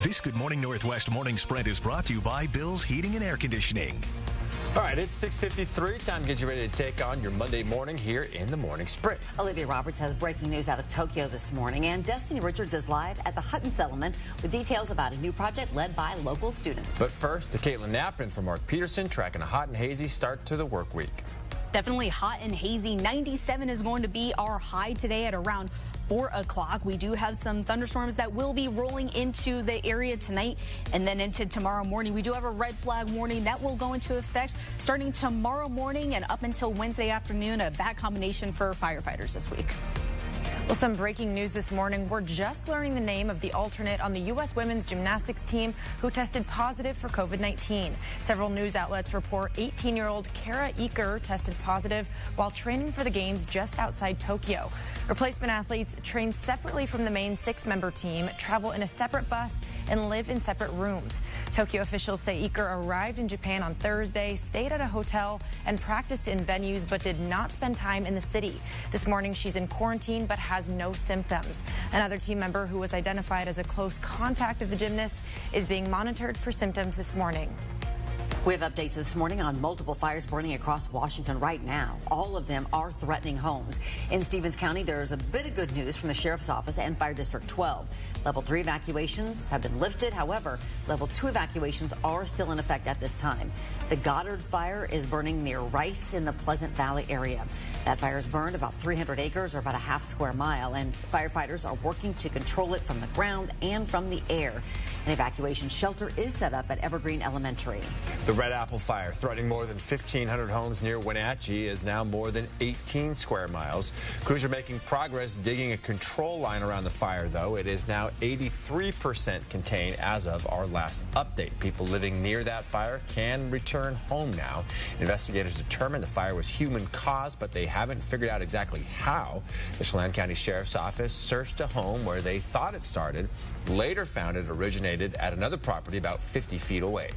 This Good Morning Northwest morning sprint is brought to you by Bill's Heating and Air Conditioning. All right, it's 6:53. Time to get you ready to take on your Monday morning here in the Morning Sprint. Olivia Roberts has breaking news out of Tokyo this morning, and Destiny Richards is live at the Hutton settlement with details about a new project led by local students. But first, to Caitlin Knapp and for Mark Peterson, tracking a hot and hazy start to the work week. Definitely hot and hazy. 97 is going to be our high today at around 4 o'clock. We do have some thunderstorms that will be rolling into the area tonight and then into tomorrow morning. We do have a red flag warning that will go into effect starting tomorrow morning and up until Wednesday afternoon, a bad combination for firefighters this week. Well, some breaking news this morning. We're just learning the name of the alternate on the U.S. women's gymnastics team who tested positive for COVID-19. Several news outlets report 18-year-old Kara Eaker tested positive while training for the games just outside Tokyo. Replacement athletes train separately from the main 6-member team, travel in a separate bus, and live in separate rooms. Tokyo officials say Eaker arrived in Japan on Thursday, stayed at a hotel, and practiced in venues, but did not spend time in the city. This morning, she's in quarantine, but has no symptoms. Another team member who was identified as a close contact of the gymnast is being monitored for symptoms this morning. We have updates this morning on multiple fires burning across Washington right now. All of them are threatening homes. In Stevens County, there's a bit of good news from the Sheriff's Office and Fire District 12. Level 3 evacuations have been lifted. However, Level 2 evacuations are still in effect at this time. The Goddard fire is burning near Rice in the Pleasant Valley area. That fire has burned about 300 acres or about a half square mile, and firefighters are working to control it from the ground and from the air. An evacuation shelter is set up at Evergreen Elementary. The Red Apple Fire, threatening more than 1,500 homes near Wenatchee, is now more than 18 square miles. Crews are making progress digging a control line around the fire, though. It is now 83% contained as of our last update. People living near that fire can return home now. Investigators determined the fire was human-caused, but they haven't figured out exactly how. The Chelan County Sheriff's Office searched a home where they thought it started, later found it originated at another property about 50 feet away.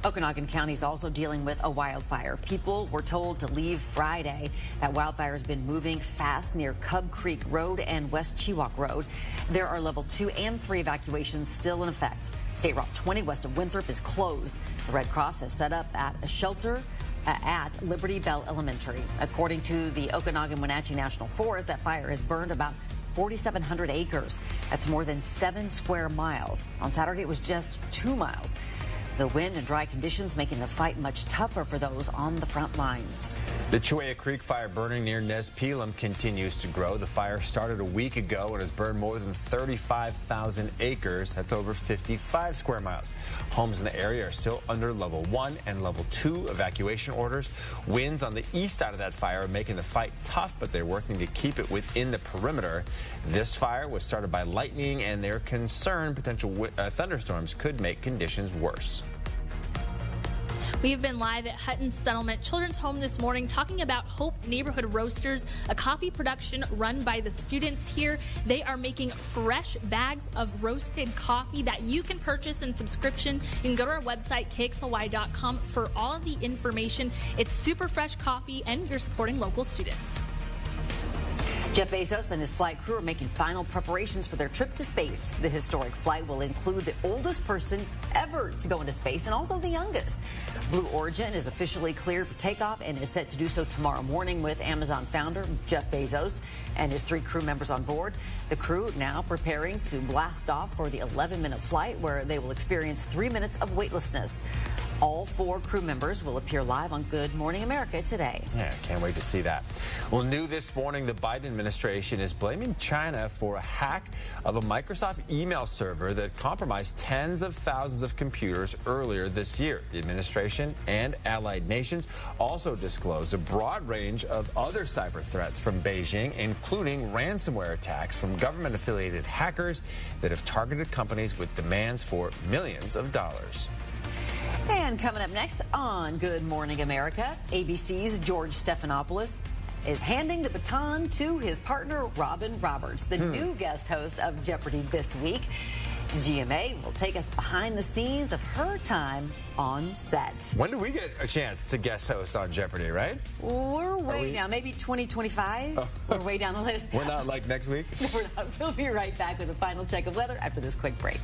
Okanogan County is also dealing with a wildfire. People were told to leave Friday. That wildfire has been moving fast near Cub Creek Road and West Chewok Road. There are level 2 and 3 evacuations still in effect. State Route 20 west of Winthrop is closed. The Red Cross has set up at a shelter at Liberty Bell Elementary. According to the Okanogan-Wenatchee National Forest, that fire has burned about 4,700 acres. That's more than 7 square miles. On Saturday, it was just 2 miles. The wind and dry conditions making the fight much tougher for those on the front lines. The Chewaya Creek fire burning near Nez Pelham continues to grow. The fire started a week ago and has burned more than 35,000 acres. That's over 55 square miles. Homes in the area are still under level 1 and level 2 evacuation orders. Winds on the east side of that fire are making the fight tough, but they're working to keep it within the perimeter. This fire was started by lightning, and they're concerned potential thunderstorms could make conditions worse. We've been live at Hutton Settlement Children's Home this morning talking about H.O.P.E Neighborhood Roasters, a coffee production run by the students here. They are making fresh bags of roasted coffee that you can purchase in subscription. You can go to our website, kxly.com, for all of the information. It's super fresh coffee, and you're supporting local students. Jeff Bezos and his flight crew are making final preparations for their trip to space. The historic flight will include the oldest person ever to go into space and also the youngest. Blue Origin is officially cleared for takeoff and is set to do so tomorrow morning with Amazon founder Jeff Bezos and his 3 crew members on board. The crew now preparing to blast off for the 11-minute flight where they will experience 3 minutes of weightlessness. All 4 crew members will appear live on Good Morning America today. Yeah, can't wait to see that. Well, new this morning, the Biden administration is blaming China for a hack of a Microsoft email server that compromised tens of thousands of computers earlier this year. The administration and allied nations also disclosed a broad range of other cyber threats from Beijing, including ransomware attacks from government-affiliated hackers that have targeted companies with demands for millions of dollars. And coming up next on Good Morning America, ABC's George Stephanopoulos is handing the baton to his partner, Robin Roberts, the new guest host of Jeopardy this week. GMA will take us behind the scenes of her time on set. When do we get a chance to guest host on Jeopardy, right? We're way down, maybe 2025. Oh. We're way down the list. We're not like next week? We're not. We'll be right back with a final check of weather after this quick break.